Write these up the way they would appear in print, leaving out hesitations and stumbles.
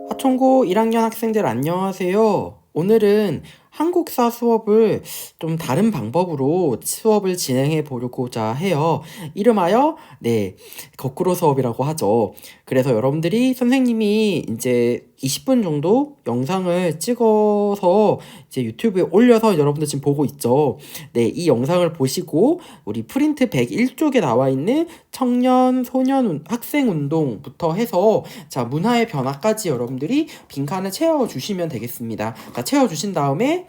하천고 1학년 학생들 안녕하세요. 오늘은 한국사 수업을 좀 다른 방법으로 수업을 진행해 보려고자 해요. 이름하여 거꾸로 수업이라고 하죠. 그래서 여러분들이 선생님이 이제 20분 정도 영상을 찍어서 이제 유튜브에 올려서 여러분들 지금 보고 있죠. 이 영상을 보시고 우리 프린트 101쪽에 나와 있는 청년, 소년, 학생 운동부터 해서 자, 문화의 변화까지 여러분들이 빈칸을 채워주시면 되겠습니다. 자, 채워주신 다음에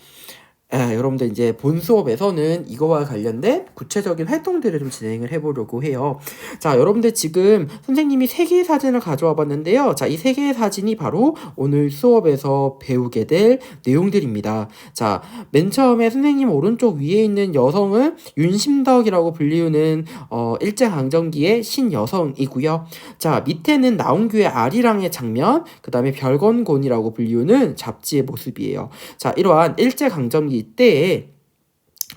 여러분들 이제 본 수업에서는 이거와 관련된 구체적인 활동들을 좀 진행을 해보려고 해요. 자, 여러분들 지금 선생님이 3개의 사진을 가져와 봤는데요. 자, 이 3개의 사진이 바로 오늘 수업에서 배우게 될 내용들입니다. 자, 맨 처음에 선생님 오른쪽 위에 있는 여성은 윤심덕이라고 불리우는 일제강점기의 신여성이고요. 자, 밑에는 나온규의 아리랑의 장면, 그 다음에 별건곤이라고 불리우는 잡지의 모습이에요. 자, 이러한 일제강점기 때에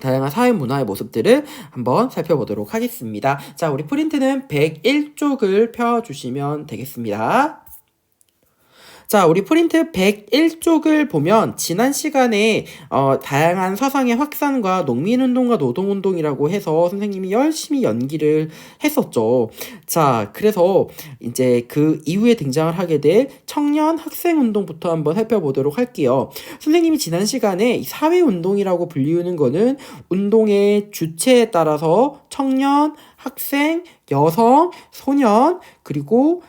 다양한 사회 문화의 모습들을 한번 살펴보도록 하겠습니다. 자, 우리 프린트는 101쪽을 펴주시면 되겠습니다. 자, 우리 프린트 101쪽을 보면 지난 시간에 다양한 사상의 확산과 농민운동과 노동운동이라고 해서 선생님이 열심히 연기를 했었죠. 자, 그래서 이제 그 이후에 등장을 하게 될 청년 학생운동부터 한번 살펴보도록 할게요. 선생님이 지난 시간에 사회운동이라고 불리우는 거는 운동의 주체에 따라서 청년, 학생, 여성, 소년, 그리고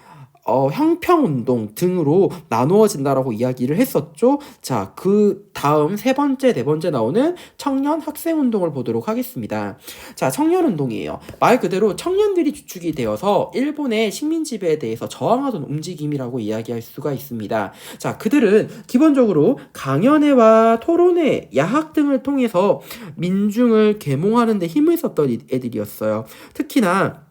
형평운동 등으로 나누어진다라고 이야기를 했었죠. 자, 그 다음 세 번째, 네 번째 나오는 청년 학생운동을 보도록 하겠습니다. 자, 청년운동이에요. 말 그대로 청년들이 주축이 되어서 일본의 식민지배에 대해서 저항하던 움직임이라고 이야기할 수가 있습니다. 자, 그들은 기본적으로 강연회와 토론회, 야학 등을 통해서 민중을 계몽하는 데 힘을 썼던 애들이었어요. 특히나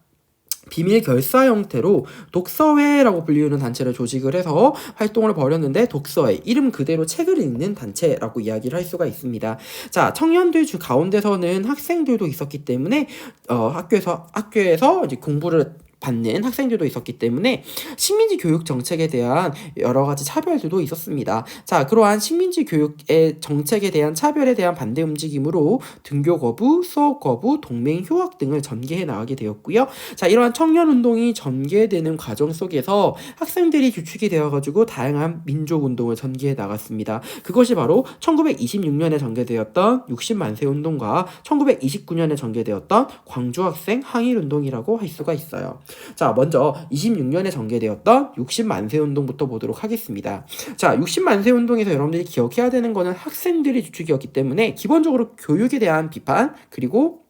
비밀 결사 형태로 독서회라고 불리우는 단체를 조직을 해서 활동을 벌였는데 독서회, 이름 그대로 책을 읽는 단체라고 이야기를 할 수가 있습니다. 자, 청년들 주 가운데서는 학생들도 있었기 때문에 학교에서 이제 공부를 받는 학생들도 있었기 때문에 식민지 교육 정책에 대한 여러 가지 차별들도 있었습니다. 자, 그러한 식민지 교육의 정책에 대한 차별에 대한 반대 움직임으로 등교 거부, 수업 거부, 동맹 휴학 등을 전개해 나가게 되었고요. 자, 이러한 청년 운동이 전개되는 과정 속에서 학생들이 주축이 되어가지고 다양한 민족 운동을 전개해 나갔습니다. 그것이 바로 1926년에 전개되었던 60만세 운동과 1929년에 전개되었던 광주 학생 항일 운동이라고 할 수가 있어요. 자, 먼저 26년에 전개되었던 60만세 운동부터 보도록 하겠습니다. 자, 60만세 운동에서 여러분들이 기억해야 되는 거는 학생들이 주축이었기 때문에 기본적으로 교육에 대한 비판, 그리고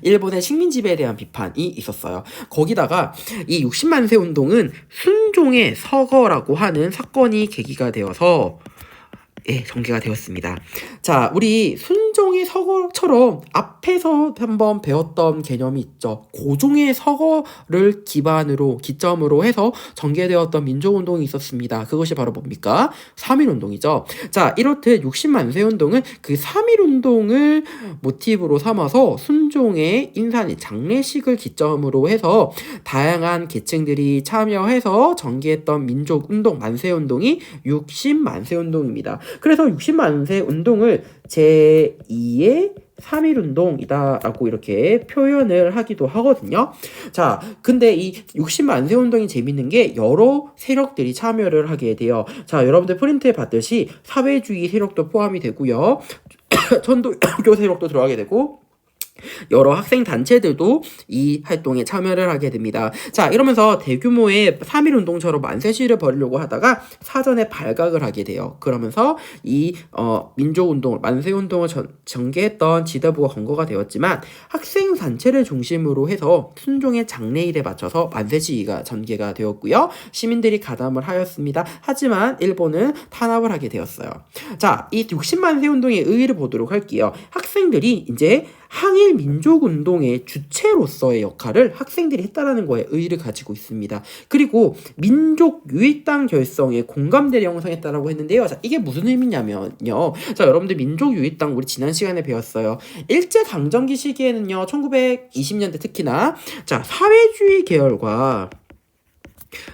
일본의 식민지배에 대한 비판이 있었어요. 거기다가 이 60만세 운동은 순종의 서거라고 하는 사건이 계기가 되어서 전개가 되었습니다. 자, 우리 순종의 서거처럼 앞에서 한번 배웠던 개념이 있죠. 고종의 서거를 기점으로 해서 전개되었던 민족운동이 있었습니다. 그것이 바로 뭡니까? 3.1운동이죠. 자, 이렇듯 60만세 운동은 그 3.1운동을 모티브로 삼아서 순종의 인산의 장례식을 기점으로 해서 다양한 계층들이 참여해서 전개했던 민족운동, 만세운동이 60만세 운동입니다. 그래서 60만세 운동을 제2의 3.1운동이다라고 이렇게 표현을 하기도 하거든요. 자, 근데 이 60만세 운동이 재밌는 게 여러 세력들이 참여를 하게 돼요. 자, 여러분들 프린트에 봤듯이 사회주의 세력도 포함이 되고요. 천도교 세력도 들어가게 되고 여러 학생 단체들도 이 활동에 참여를 하게 됩니다. 자, 이러면서 대규모의 3.1운동처럼 만세시위를 벌이려고 하다가 사전에 발각을 하게 돼요. 그러면서 이 민족운동을, 만세운동을 전개했던 지도부가 검거가 되었지만 학생 단체를 중심으로 해서 순종의 장례일에 맞춰서 만세시위가 전개가 되었고요. 시민들이 가담을 하였습니다. 하지만 일본은 탄압을 하게 되었어요. 자, 이 60만세 운동의 의의를 보도록 할게요. 학생들이 이제 항일 민족운동의 주체로서의 역할을 학생들이 했다라는 거에 의의를 가지고 있습니다. 그리고 민족 유일당 결성에 공감대를 형성했다라고 했는데요. 자, 이게 무슨 의미냐면요. 자, 여러분들 민족 유일당 우리 지난 시간에 배웠어요. 일제강점기 시기에는요. 1920년대 특히나 자, 사회주의 계열과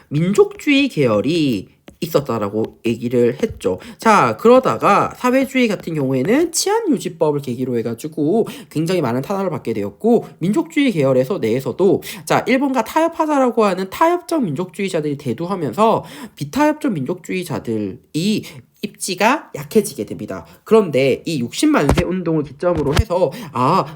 민족주의 계열이 있었다라고 얘기를 했죠. 자, 그러다가 사회주의 같은 경우에는 치안유지법을 계기로 해가지고 굉장히 많은 탄압을 받게 되었고, 민족주의 계열에서 내에서도 자, 일본과 타협하자라고 하는 타협적 민족주의자들이 대두하면서 비타협적 민족주의자들이 입지가 약해지게 됩니다. 그런데 이 60만세 운동을 기점으로 해서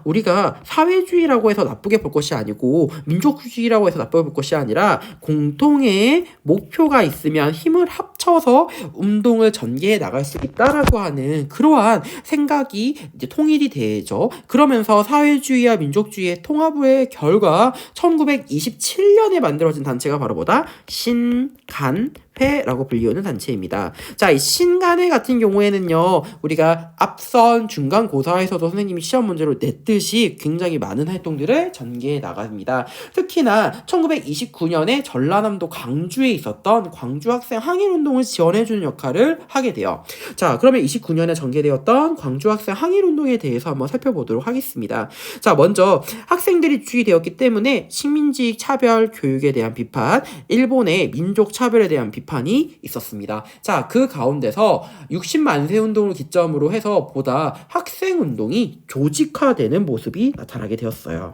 우리가 사회주의라고 해서 나쁘게 볼 것이 아니고 민족주의라고 해서 나쁘게 볼 것이 아니라 공통의 목표가 있으면 힘을 합쳐서 운동을 전개해 나갈 수 있다라고 하는 그러한 생각이 이제 통일이 되죠. 그러면서 사회주의와 민족주의의 통합의 결과 1927년에 만들어진 단체가 바로 뭐다? 신간회라고 불리우는 단체입니다. 자, 이 신간회 같은 경우에는요, 우리가 앞선 중간고사에서도 선생님이 시험 문제로 냈듯이 굉장히 많은 활동들을 전개해 나갑니다. 특히나 1929년에 전라남도 광주에 있었던 광주 학생 항일운동을 지원해주는 역할을 하게 돼요. 자, 그러면 29년에 전개되었던 광주 학생 항일운동에 대해서 한번 살펴보도록 하겠습니다. 자, 먼저 학생들이 주의되었기 때문에 식민지 차별 교육에 대한 비판, 일본의 민족 차별에 대한 비판이 있었습니다. 자, 그 가운데서 60만세 운동을 기점으로 해서 보다 학생 운동이 조직화되는 모습이 나타나게 되었어요.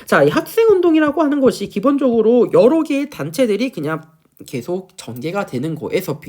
자, 이 학생 운동이라고 하는 것이 기본적으로 여러 개의 단체들이 그냥 계속 전개가 되는 거에서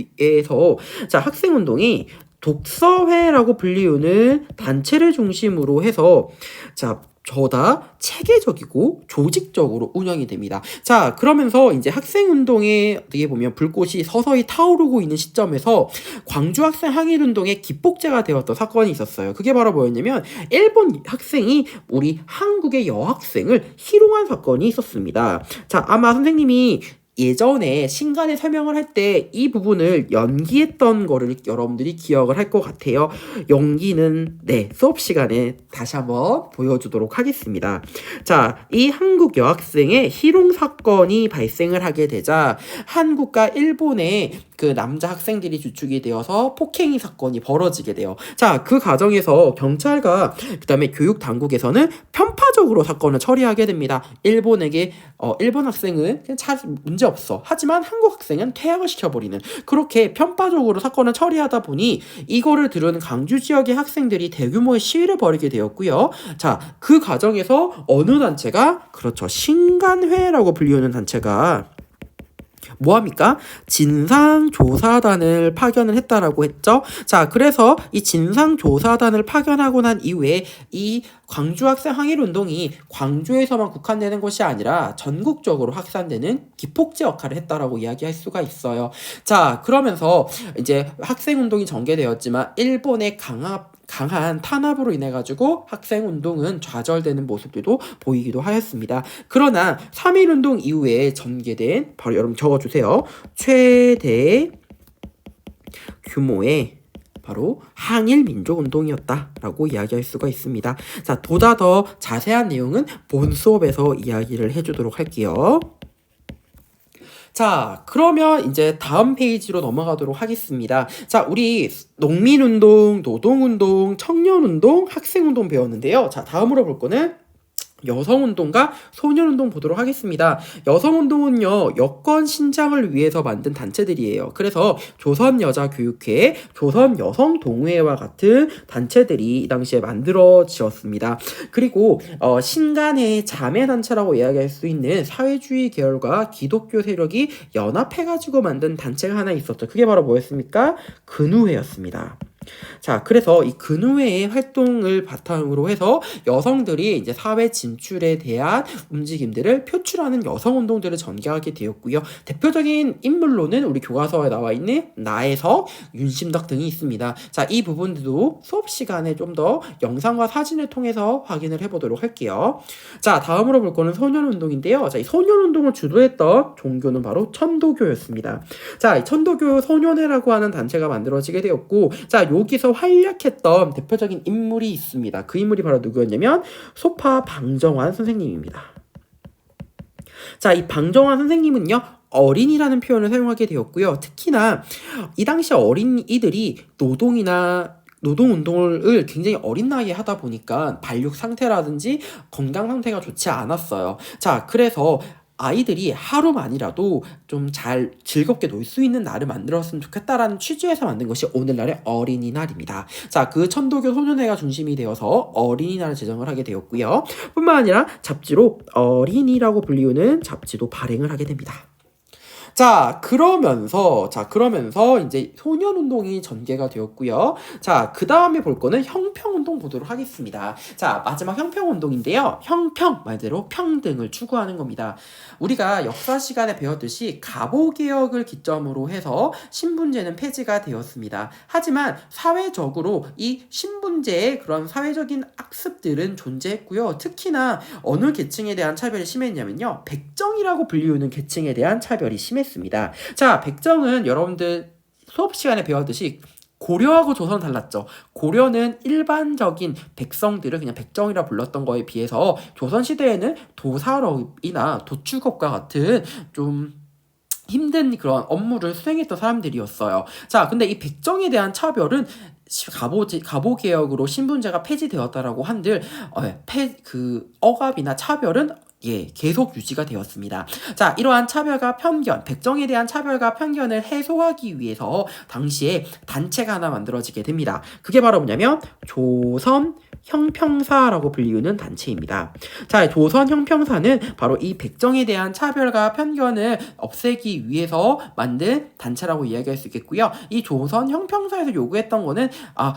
자, 학생 운동이 독서회라고 불리우는 단체를 중심으로 해서 자, 저다 체계적이고 조직적으로 운영이 됩니다. 자, 그러면서 이제 학생운동에 어떻게 보면 불꽃이 서서히 타오르고 있는 시점에서 광주 학생 항일운동의 기폭제가 되었던 사건이 있었어요. 그게 바로 뭐였냐면 일본 학생이 우리 한국의 여학생을 희롱한 사건이 있었습니다. 자, 아마 선생님이 예전에 신간의 설명을 할 때 이 부분을 연기했던 거를 여러분들이 기억을 할 것 같아요. 연기는 수업 시간에 다시 한번 보여주도록 하겠습니다. 자, 이 한국 여학생의 희롱 사건이 발생을 하게 되자 한국과 일본의 그 남자 학생들이 주축이 되어서 폭행이 사건이 벌어지게 돼요. 자, 그 과정에서 경찰과 그다음에 교육 당국에서는 편파적으로 사건을 처리하게 됩니다. 일본에게 일본 학생은 그냥 문제 없어. 하지만 한국 학생은 퇴학을 시켜버리는 그렇게 편파적으로 사건을 처리하다 보니 이거를 들은 광주 지역의 학생들이 대규모의 시위를 벌이게 되었고요. 자, 그 과정에서 어느 단체가 그렇죠. 신간회라고 불리우는 단체가 뭐합니까? 진상조사단을 파견을 했다라고 했죠. 자, 그래서 이 진상조사단을 파견하고 난 이후에 이 광주 학생 항일운동이 광주에서만 국한되는 것이 아니라 전국적으로 확산되는 기폭제 역할을 했다라고 이야기할 수가 있어요. 자, 그러면서 이제 학생운동이 전개되었지만 일본의 강한 탄압으로 인해 가지고 학생 운동은 좌절되는 모습들도 보이기도 하였습니다. 그러나 3.1 운동 이후에 전개된 바로 여러분 적어주세요. 최대 규모의 바로 항일 민족 운동이었다라고 이야기할 수가 있습니다. 자, 보다 더 자세한 내용은 본 수업에서 이야기를 해주도록 할게요. 자, 그러면 이제 다음 페이지로 넘어가도록 하겠습니다. 자, 우리 농민운동, 노동운동, 청년운동, 학생운동 배웠는데요. 자, 다음으로 볼 거는 여성운동과 소년운동 보도록 하겠습니다. 여성운동은요, 여권 신장을 위해서 만든 단체들이에요. 그래서 조선여자교육회, 조선여성동회와 같은 단체들이 이 당시에 만들어지었습니다. 그리고 신간의 자매단체라고 이야기할 수 있는 사회주의 계열과 기독교 세력이 연합해가지고 만든 단체가 하나 있었죠. 그게 바로 뭐였습니까? 근우회였습니다. 자, 그래서 이 근우회의 활동을 바탕으로 해서 여성들이 이제 사회 진출에 대한 움직임들을 표출하는 여성운동들을 전개하게 되었고요. 대표적인 인물로는 우리 교과서에 나와 있는 나혜석, 윤심덕 등이 있습니다. 자, 이 부분들도 수업 시간에 좀 더 영상과 사진을 통해서 확인을 해보도록 할게요. 자, 다음으로 볼 거는 소년운동인데요. 자, 이 소년운동을 주도했던 종교는 바로 천도교였습니다. 자, 이 천도교 소년회라고 하는 단체가 만들어지게 되었고, 자, 여기서 활약했던 대표적인 인물이 있습니다. 그 인물이 바로 누구였냐면 소파 방정환 선생님입니다. 자, 이 방정환 선생님은요, 어린이라는 표현을 사용하게 되었고요. 특히나 이 당시 어린이들이 노동운동을 굉장히 어린 나이에 하다 보니까 발육 상태라든지 건강 상태가 좋지 않았어요. 자, 그래서 아이들이 하루만이라도 좀 잘 즐겁게 놀 수 있는 날을 만들었으면 좋겠다라는 취지에서 만든 것이 오늘날의 어린이날입니다. 자, 그 천도교 소년회가 중심이 되어서 어린이날을 제정을 하게 되었고요. 뿐만 아니라 잡지로 어린이라고 불리우는 잡지도 발행을 하게 됩니다. 그러면서 이제 소년운동이 전개가 되었고요. 자, 그 다음에 볼 거는 형평운동 보도록 하겠습니다. 자, 마지막 형평운동인데요. 형평, 말대로 평등을 추구하는 겁니다. 우리가 역사 시간에 배웠듯이 갑오개혁을 기점으로 해서 신분제는 폐지가 되었습니다. 하지만 사회적으로 이 신분제의 그런 사회적인 악습들은 존재했고요. 특히나 어느 계층에 대한 차별이 심했냐면요. 백정이라고 불리우는 계층에 대한 차별이 심했습니다. 자, 백정은 여러분들 수업 시간에 배웠듯이 고려하고 조선은 달랐죠. 고려는 일반적인 백성들을 그냥 백정이라 불렀던 거에 비해서 조선시대에는 도살업이나 도축업과 같은 좀 힘든 그런 업무를 수행했던 사람들이었어요. 자, 근데 이 백정에 대한 차별은 갑오개혁으로 신분제가 폐지되었다라고 한들 억압이나 차별은 계속 유지가 되었습니다. 자, 이러한 차별과 편견, 백정에 대한 차별과 편견을 해소하기 위해서 당시에 단체가 하나 만들어지게 됩니다. 그게 바로 뭐냐면 조선 형평사라고 불리우는 단체입니다. 자, 조선 형평사는 바로 이 백정에 대한 차별과 편견을 없애기 위해서 만든 단체라고 이야기할 수 있겠고요. 이 조선 형평사에서 요구했던 거는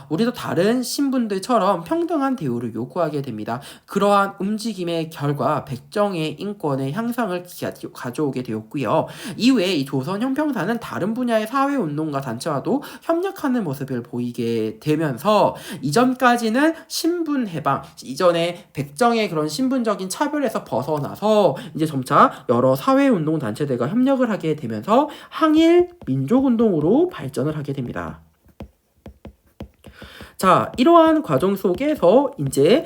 우리도 다른 신분들처럼 평등한 대우를 요구하게 됩니다. 그러한 움직임의 결과 백정의 인권의 향상을 가져오게 되었고요. 이후에 이 조선 형평사는 다른 분야의 사회운동가 단체와도 협력하는 모습을 보이게 되면서 이전까지는 신분 해방, 이전에 백정의 그런 신분적인 차별에서 벗어나서 이제 점차 여러 사회운동 단체들과 협력을 하게 되면서 항일 민족운동으로 발전을 하게 됩니다. 자, 이러한 과정 속에서 이제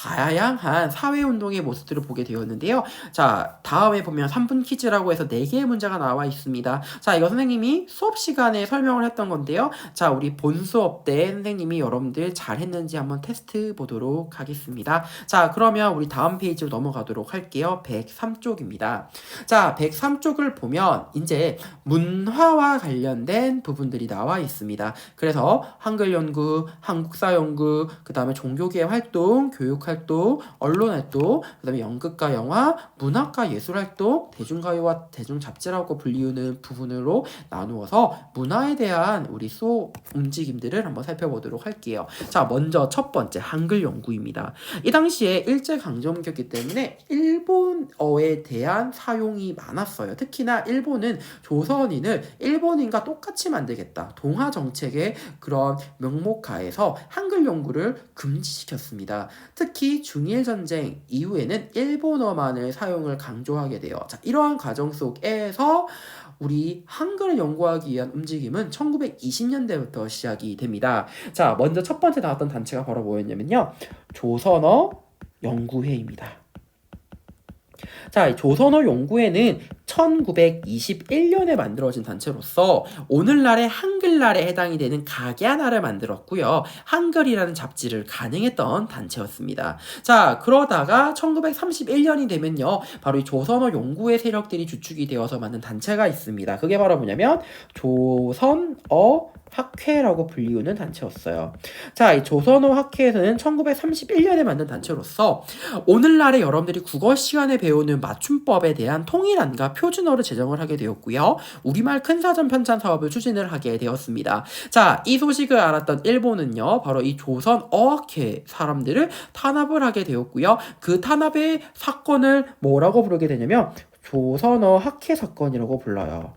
다양한 사회운동의 모습들을 보게 되었는데요. 자, 다음에 보면 3분 퀴즈라고 해서 4개의 문제가 나와 있습니다. 자, 이거 선생님이 수업 시간에 설명을 했던 건데요. 자, 우리 본 수업 때 선생님이 여러분들 잘했는지 한번 테스트 보도록 하겠습니다. 자, 그러면 우리 다음 페이지로 넘어가도록 할게요. 103쪽입니다. 자, 103쪽을 보면 이제 문화와 관련된 부분들이 나와 있습니다. 그래서 한글 연구, 한국사 연구, 그 다음에 종교계 활동, 교육 활동, 언론 활동, 그 다음에 연극과 영화, 문학과 예술 활동, 대중가요와 대중잡지라고 불리우는 부분으로 나누어서 문화에 대한 우리 수업 움직임들을 한번 살펴보도록 할게요. 자, 먼저 첫 번째 한글 연구입니다. 이 당시에 일제강점기였기 때문에 일본어에 대한 사용이 많았어요. 특히나 일본은 조선인을 일본인과 똑같이 만들겠다. 동화 정책의 그런 명목하에서 한글 연구를 금지시켰습니다. 특히 중일 전쟁 이후에는 일본어만을 사용을 강조하게 돼요. 자, 이러한 과정 속에서 우리 한글을 연구하기 위한 움직임은 1920년대부터 시작이 됩니다. 자, 먼저 첫 번째 나왔던 단체가 바로 뭐였냐면요. 조선어 연구회입니다. 자, 조선어 연구회는 1921년에 만들어진 단체로서 오늘날의 한글날에 해당이 되는 각야나를 만들었고요. 한글이라는 잡지를 간행했던 단체였습니다. 자, 그러다가 1931년이 되면요. 바로 이 조선어 연구회 세력들이 주축이 되어서 만든 단체가 있습니다. 그게 바로 뭐냐면 조선어 학회라고 불리우는 단체였어요. 자, 이 조선어 학회에서는 1931년에 만든 단체로서 오늘날에 여러분들이 국어 시간에 배우는 맞춤법에 대한 통일안과 표준어를 제정을 하게 되었고요. 우리말 큰사전 편찬 사업을 추진을 하게 되었습니다. 자, 이 소식을 알았던 일본은요. 바로 이 조선어학회 사람들을 탄압을 하게 되었고요. 그 탄압의 사건을 뭐라고 부르게 되냐면 조선어 학회 사건이라고 불러요.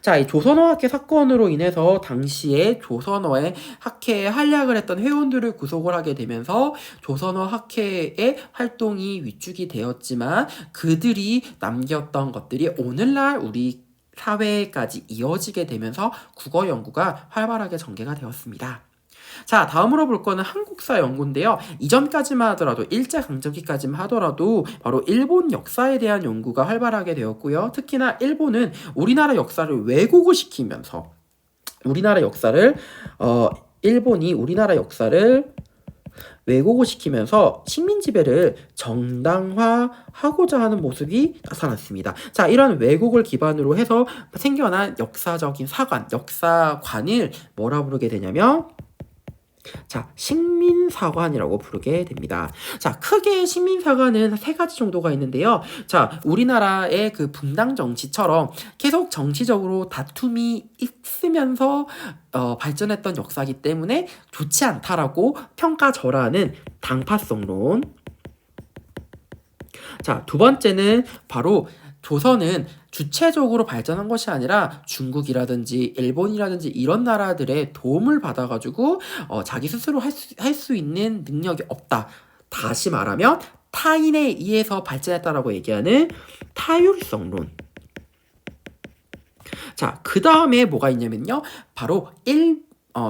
자, 이 조선어 학회 사건으로 인해서 당시에 조선어의 학회에 활약을 했던 회원들을 구속을 하게 되면서 조선어 학회의 활동이 위축이 되었지만 그들이 남겼던 것들이 오늘날 우리 사회까지 이어지게 되면서 국어 연구가 활발하게 전개가 되었습니다. 자, 다음으로 볼 거는 한국사 연구인데요. 이전까지만 하더라도 일제강점기까지만 하더라도 바로 일본 역사에 대한 연구가 활발하게 되었고요. 특히나 일본은 우리나라 역사를 왜곡을 시키면서 일본이 우리나라 역사를 왜곡을 시키면서 식민 지배를 정당화하고자 하는 모습이 나타났습니다. 자, 이런 왜곡을 기반으로 해서 생겨난 역사적인 사관, 역사관을 뭐라 부르게 되냐면 자, 식민사관이라고 부르게 됩니다. 자, 크게 식민사관은 세 가지 정도가 있는데요. 자, 우리나라의 그 분당 정치처럼 계속 정치적으로 다툼이 있으면서 발전했던 역사이기 때문에 좋지 않다라고 평가절하하는 당파성론. 자, 두 번째는 바로 조선은 주체적으로 발전한 것이 아니라 중국이라든지 일본이라든지 이런 나라들의 도움을 받아가지고 자기 스스로 할 수 있는 능력이 없다. 다시 말하면 타인에 의해서 발전했다라고 얘기하는 타율성론. 자, 그 다음에 뭐가 있냐면요. 바로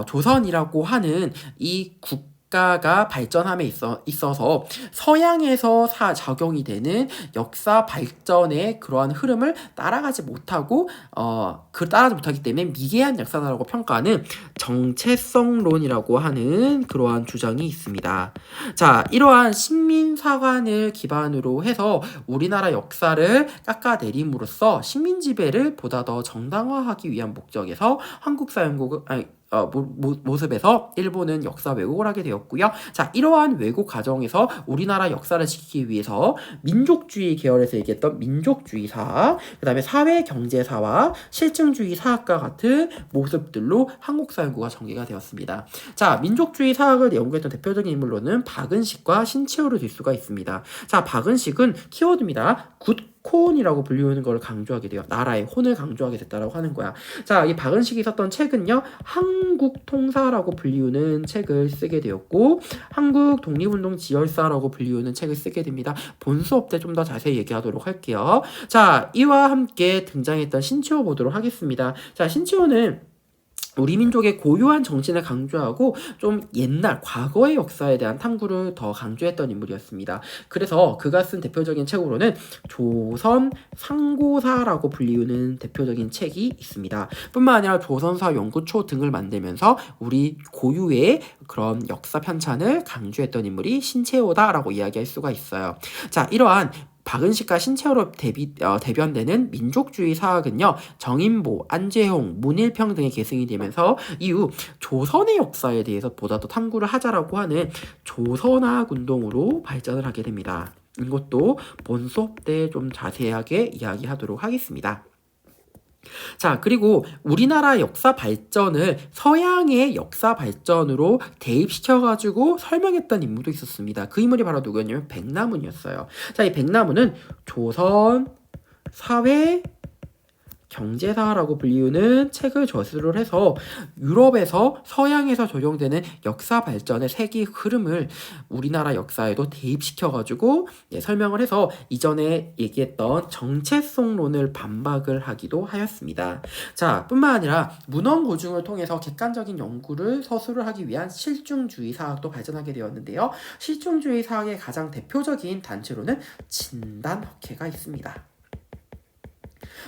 조선이라고 하는 이 국가가 발전함에 있어서 서양에서 적용이 되는 역사 발전의 그러한 흐름을 따라가지 못하고 따라가지 못하기 때문에 미개한 역사다라고 평가하는 정체성론이라고 하는 그러한 주장이 있습니다. 자, 이러한 식민사관을 기반으로 해서 우리나라 역사를 깎아내림으로써 식민 지배를 보다 더 정당화하기 위한 목적에서 모습에서 일본은 역사 왜곡을 하게 되었고요. 자, 이러한 왜곡 과정에서 우리나라 역사를 지키기 위해서 민족주의 계열에서 얘기했던 민족주의 사학, 그 다음에 사회경제사와 실증주의 사학과 같은 모습들로 한국사연구가 전개가 되었습니다. 자, 민족주의 사학을 연구했던 대표적인 인물로는 박은식과 신채호를 들 수가 있습니다. 자, 박은식은 키워드입니다. 굿콘이라고 불리우는 걸 강조하게 돼요. 나라의 혼을 강조하게 됐다라고 하는 거야. 자, 이 박은식이 썼던 책은요, 한국통사라고 불리우는 책을 쓰게 되었고, 한국 독립운동 지열사라고 불리우는 책을 쓰게 됩니다. 본 수업 때 좀 더 자세히 얘기하도록 할게요. 자, 이와 함께 등장했던 신채호 보도록 하겠습니다. 자, 신채호는 우리 민족의 고유한 정신을 강조하고 좀 옛날 과거의 역사에 대한 탐구를 더 강조했던 인물이었습니다. 그래서 그가 쓴 대표적인 책으로는 조선 상고사라고 불리우는 대표적인 책이 있습니다. 뿐만 아니라 조선사 연구초 등을 만들면서 우리 고유의 그런 역사 편찬을 강조했던 인물이 신채호다라고 이야기할 수가 있어요. 자, 이러한 박은식과 신채호로 대변되는 민족주의 사학은요, 정인보, 안재홍, 문일평 등의 계승이 되면서 이후 조선의 역사에 대해서 보다 더 탐구를 하자라고 하는 조선학 운동으로 발전을 하게 됩니다. 이것도 본 수업 때 좀 자세하게 이야기하도록 하겠습니다. 자, 그리고 우리나라 역사 발전을 서양의 역사 발전으로 대입시켜가지고 설명했던 인물도 있었습니다. 그 인물이 바로 누구였냐면 백남훈이었어요. 자, 이 백남훈은 조선 사회 경제사라고 불리우는 책을 저술을 해서 유럽에서 서양에서 적용되는 역사 발전의 세기 흐름을 우리나라 역사에도 대입시켜가지고 설명을 해서 이전에 얘기했던 정체성론을 반박을 하기도 하였습니다. 자, 뿐만 아니라 문헌고증을 통해서 객관적인 연구를 서술을 하기 위한 실증주의 사학도 발전하게 되었는데요. 실증주의 사학의 가장 대표적인 단체로는 진단학회가 있습니다.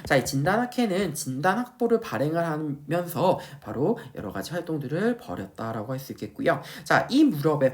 자, 이 진단학회는 진단학보를 발행을 하면서 바로 여러 가지 활동들을 벌였다라고 할 수 있겠고요. 자, 이 무렵에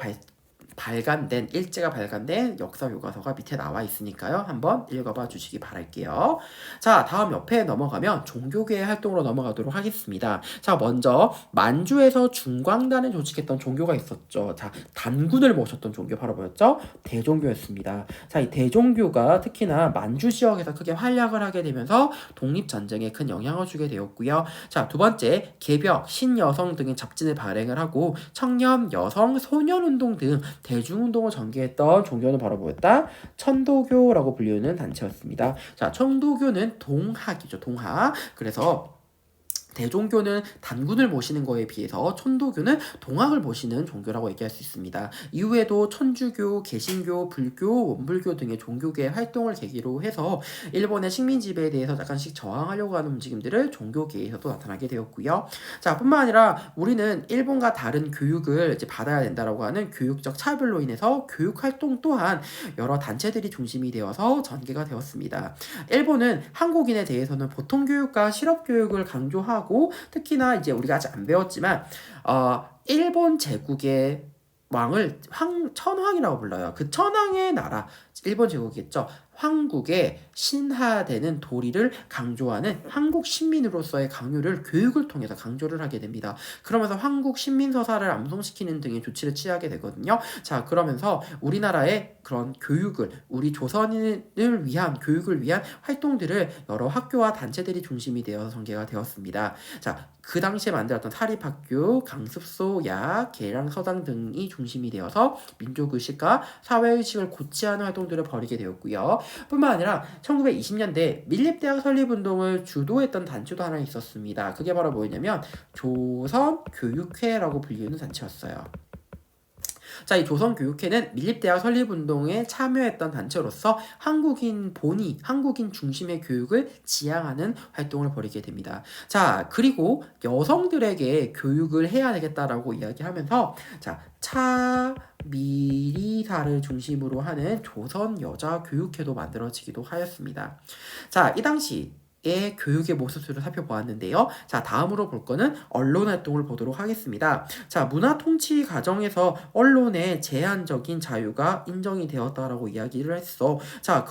일제가 발간된 역사 교과서가 밑에 나와 있으니까요. 한번 읽어봐 주시기 바랄게요. 자, 다음 옆에 넘어가면 종교계의 활동으로 넘어가도록 하겠습니다. 자, 먼저 만주에서 중광단을 조직했던 종교가 있었죠. 자, 단군을 모셨던 종교 바로 뭐였죠? 대종교였습니다. 자, 이 대종교가 특히나 만주 지역에서 크게 활약을 하게 되면서 독립전쟁에 큰 영향을 주게 되었고요. 자, 두 번째, 개벽, 신여성 등의 잡진을 발행을 하고 청년, 여성, 소년운동 등 대중운동을 전개했던 종교는 바로 뭐였다? 천도교라고 불리우는 단체였습니다. 자, 천도교는 동학이죠. 동학. 그래서 대종교는 단군을 모시는 거에 비해서 천도교는 동학을 모시는 종교라고 얘기할 수 있습니다. 이후에도 천주교, 개신교, 불교, 원불교 등의 종교계의 활동을 계기로 해서 일본의 식민 지배에 대해서 약간씩 저항하려고 하는 움직임들을 종교계에서도 나타나게 되었고요. 자, 뿐만 아니라 우리는 일본과 다른 교육을 이제 받아야 된다라고 하는 교육적 차별로 인해서 교육 활동 또한 여러 단체들이 중심이 되어서 전개가 되었습니다. 일본은 한국인에 대해서는 보통 교육과 실업 교육을 강조하고 특히나 이제 우리가 아직 안 배웠지만 일본 제국의 왕을 천황이라고 불러요. 그 천황의 나라, 일본 제국이겠죠. 황국의 신하되는 도리를 강조하는 한국 신민으로서의 강요를 교육을 통해서 강조를 하게 됩니다. 그러면서 한국 신민서사를 암송시키는 등의 조치를 취하게 되거든요. 자, 그러면서 우리나라의 그런 교육을, 우리 조선인을 위한 교육을 위한 활동들을 여러 학교와 단체들이 중심이 되어서 전개가 되었습니다. 자, 그 당시에 만들었던 사립학교, 강습소, 야, 계량서당 등이 중심이 되어서 민족의식과 사회의식을 고취하는 활동들을 벌이게 되었고요. 뿐만 아니라 1920년대 밀립대학 설립운동을 주도했던 단체도 하나 있었습니다. 그게 바로 뭐였냐면 조선교육회라고 불리는 단체였어요. 자, 이 조선교육회는 밀립대학 설립운동에 참여했던 단체로서 한국인 중심의 교육을 지향하는 활동을 벌이게 됩니다. 자, 그리고 여성들에게 교육을 해야 되겠다라고 이야기하면서 자, 차미리사를 중심으로 하는 조선여자교육회도 만들어지기도 하였습니다. 자, 이 당시 교육의 모습들을 살펴보았는데요. 자, 다음으로 볼 거는 언론 활동을 보도록 하겠습니다. 자, 문화 통치 과정에서 언론의 제한적인 자유가 인정이 되었다라고 이야기를 했어. 자,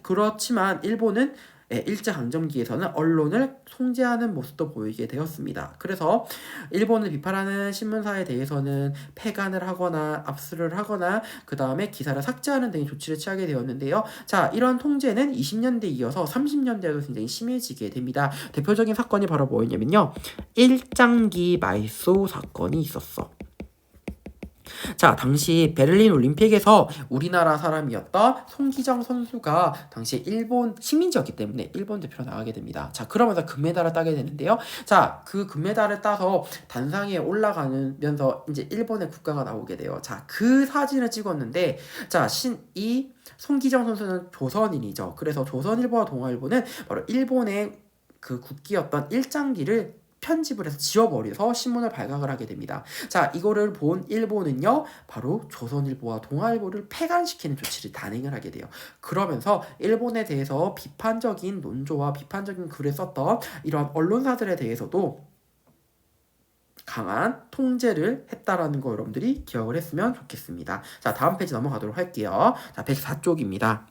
그렇지만 일본은 일제강점기에서는 언론을 통제하는 모습도 보이게 되었습니다. 그래서 일본을 비판하는 신문사에 대해서는 폐간을 하거나 압수를 하거나 그 다음에 기사를 삭제하는 등의 조치를 취하게 되었는데요. 자, 이런 통제는 20년대 이어서 30년대에도 굉장히 심해지게 됩니다. 대표적인 사건이 바로 뭐였냐면요. 일장기 말소 사건이 있었어. 자, 당시 베를린 올림픽에서 우리나라 사람이었던 송기정 선수가 당시 일본 식민지였기 때문에 일본 대표로 나가게 됩니다. 자, 그러면서 금메달을 따게 되는데요. 자, 그 금메달을 따서 단상에 올라가면서 이제 일본의 국가가 나오게 돼요. 자, 그 사진을 찍었는데, 자, 이 송기정 선수는 조선인이죠. 그래서 조선일보와 동아일보는 바로 일본의 그 국기였던 일장기를 편집을 해서 지워버려서 신문을 발각을 하게 됩니다. 자, 이거를 본 일본은요, 바로 조선일보와 동아일보를 폐간시키는 조치를 단행을 하게 돼요. 그러면서 일본에 대해서 비판적인 논조와 비판적인 글을 썼던 이러한 언론사들에 대해서도 강한 통제를 했다라는 거 여러분들이 기억을 했으면 좋겠습니다. 자, 다음 페이지 넘어가도록 할게요. 자, 104쪽입니다.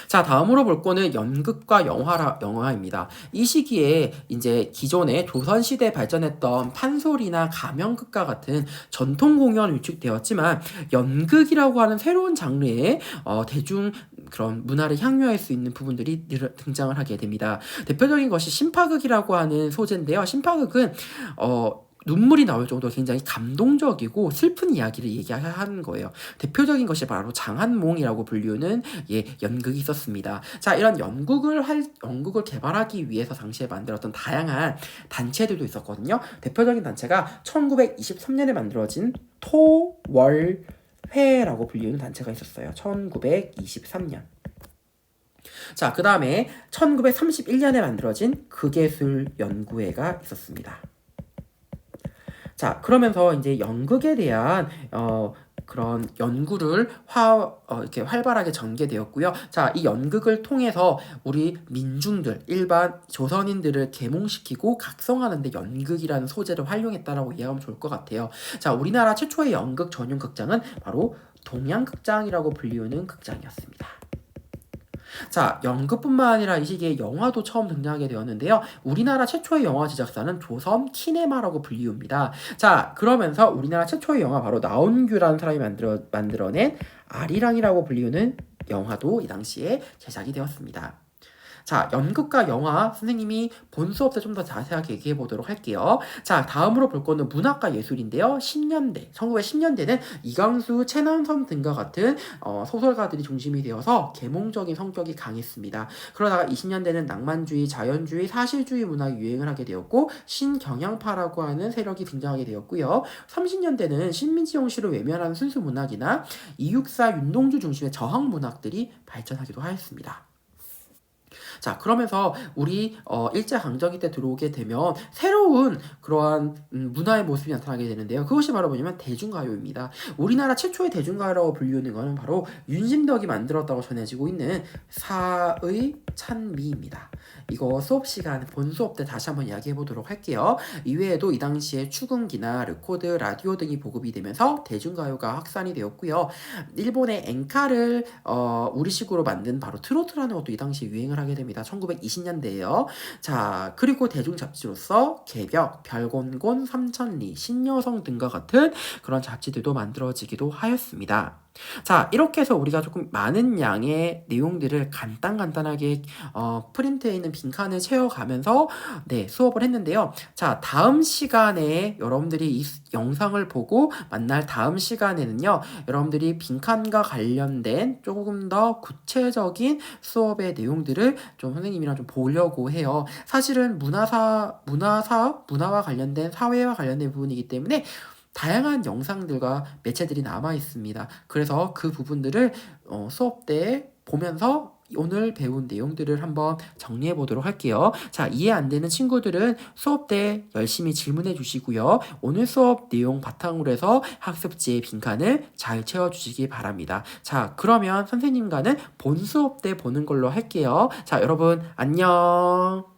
자, 다음으로 볼 거는 연극과 영화입니다. 이 시기에 이제 기존에 조선시대에 발전했던 판소리나 가명극과 같은 전통 공연이 위축되었지만 연극이라고 하는 새로운 장르의 대중 그런 문화를 향유할 수 있는 부분들이 등장을 하게 됩니다. 대표적인 것이 신파극이라고 하는 소재인데요. 신파극은 눈물이 나올 정도로 굉장히 감동적이고 슬픈 이야기를 얘기하는 거예요. 대표적인 것이 바로 장한몽이라고 불리는 연극이 있었습니다. 자, 이런 연극을 개발하기 위해서 당시에 만들었던 다양한 단체들도 있었거든요. 대표적인 단체가 1923년에 만들어진 토월회라고 불리는 단체가 있었어요. 1923년. 자, 그 다음에 1931년에 만들어진 극예술연구회가 있었습니다. 자, 그러면서 이제 연극에 대한 그런 연구를 이렇게 활발하게 전개되었고요. 자, 이 연극을 통해서 우리 민중들, 일반 조선인들을 계몽시키고 각성하는데 연극이라는 소재를 활용했다라고 이해하면 좋을 것 같아요. 자, 우리나라 최초의 연극 전용 극장은 바로 동양극장이라고 불리우는 극장이었습니다. 자, 연극뿐만 아니라 이 시기에 영화도 처음 등장하게 되었는데요. 우리나라 최초의 영화 제작사는 조선 키네마라고 불리웁니다. 자, 그러면서 우리나라 최초의 영화 바로 나온규라는 사람이 만들어낸 아리랑이라고 불리우는 영화도 이 당시에 제작이 되었습니다. 자, 연극과 영화 선생님이 본 수업 때 좀 더 자세하게 얘기해 보도록 할게요. 자, 다음으로 볼 거는 문학과 예술인데요. 1910년대는 이광수, 최남선 등과 같은 소설가들이 중심이 되어서 계몽적인 성격이 강했습니다. 그러다가 20년대는 낭만주의, 자연주의, 사실주의 문학이 유행을 하게 되었고 신경향파라고 하는 세력이 등장하게 되었고요. 30년대는 신민지 형식을 외면하는 순수 문학이나 이육사, 윤동주 중심의 저항 문학들이 발전하기도 하였습니다. 자, 그러면서 우리 일제강점기 때 들어오게 되면 새로운 그러한 문화의 모습이 나타나게 되는데요. 그것이 바로 뭐냐면 대중가요입니다. 우리나라 최초의 대중가요라고 불리우는 것은 바로 윤심덕이 만들었다고 전해지고 있는 사의 찬미입니다. 이거 수업 시간 본 수업 때 다시 한번 이야기해 보도록 할게요. 이외에도 이 당시에 축음기나 레코드, 라디오 등이 보급이 되면서 대중가요가 확산이 되었고요. 일본의 엔카를 우리식으로 만든 바로 트로트라는 것도 이 당시에 유행을 하게 됩니다. 1920년대에요. 자, 그리고 대중 잡지로서 개벽, 별곤곤, 삼천리, 신여성 등과 같은 그런 잡지들도 만들어지기도 하였습니다. 자, 이렇게 해서 우리가 조금 많은 양의 내용들을 간단하게 프린트에 있는 빈칸을 채워가면서 수업을 했는데요. 자, 다음 시간에 여러분들이 이 영상을 보고 만날 다음 시간에는요. 여러분들이 빈칸과 관련된 조금 더 구체적인 수업의 내용들을 좀 선생님이랑 좀 보려고 해요. 사실은 문화와 관련된 사회와 관련된 부분이기 때문에 다양한 영상들과 매체들이 남아 있습니다. 그래서 그 부분들을 수업 때 보면서 오늘 배운 내용들을 한번 정리해 보도록 할게요. 자, 이해 안 되는 친구들은 수업 때 열심히 질문해 주시고요. 오늘 수업 내용 바탕으로 해서 학습지의 빈칸을 잘 채워주시기 바랍니다. 자, 그러면 선생님과는 본 수업 때 보는 걸로 할게요. 자, 여러분 안녕.